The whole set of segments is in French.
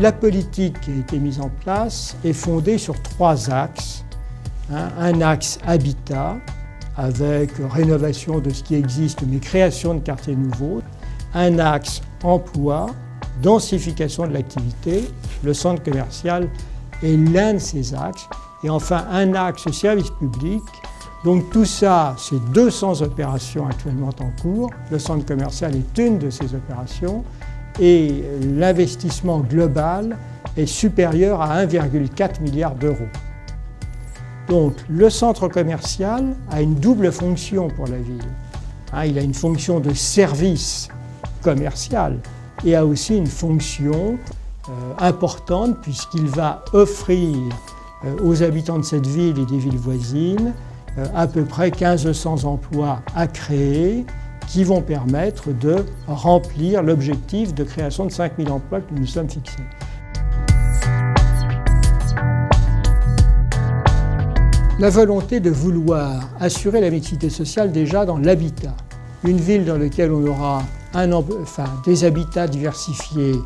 la politique qui a été mise en place est fondée sur 3 axes. Un axe habitat, avec rénovation de ce qui existe, mais création de quartiers nouveaux. Un axe emploi, densification de l'activité. Le centre commercial est l'un de ces axes. Et enfin, un axe service public. Donc tout ça, c'est 200 opérations actuellement en cours. Le centre commercial est une de ces opérations. Et l'investissement global est supérieur à 1,4 milliard d'euros. Donc le centre commercial a une double fonction pour la ville. Il a une fonction de service commercial et a aussi une fonction importante puisqu'il va offrir aux habitants de cette ville et des villes voisines à peu près 1500 emplois à créer qui vont permettre de remplir l'objectif de création de 5000 emplois que nous nous sommes fixés. La volonté de vouloir assurer la mixité sociale déjà dans l'habitat. Une ville dans laquelle on aura des habitats diversifiés,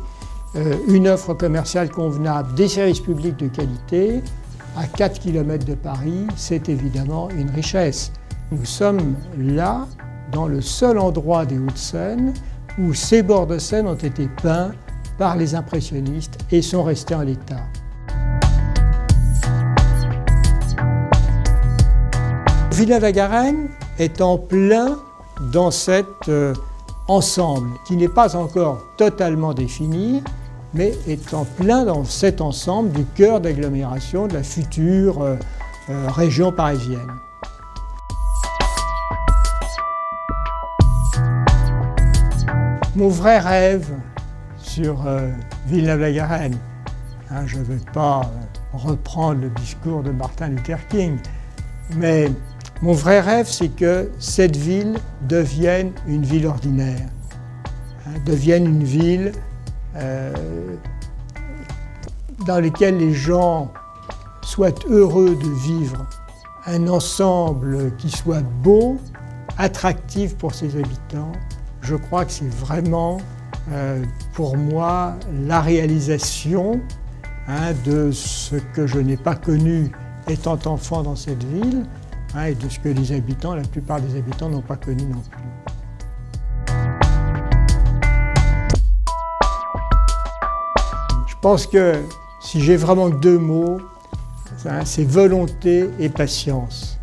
une offre commerciale convenable, des services publics de qualité, à 4 km de Paris, c'est évidemment une richesse. Nous sommes là, dans le seul endroit des Hauts-de-Seine où ces bords de Seine ont été peints par les impressionnistes et sont restés en l'état. Villeneuve-la-Garenne est en plein dans cet ensemble qui n'est pas encore totalement défini, mais est en plein dans cet ensemble du cœur d'agglomération de la future région parisienne. Mon vrai rêve sur Villeneuve-la-Garenne, je ne vais pas reprendre le discours de Martin Luther King, mais mon vrai rêve, c'est que cette ville devienne une ville ordinaire, devienne une ville dans laquelle les gens soient heureux de vivre, un ensemble qui soit beau, attractif pour ses habitants. Je crois que c'est vraiment, pour moi, la réalisation de ce que je n'ai pas connu étant enfant dans cette ville, et de ce que les habitants, la plupart des habitants n'ont pas connu non plus. Je pense que si j'ai vraiment 2 mots, c'est volonté et patience.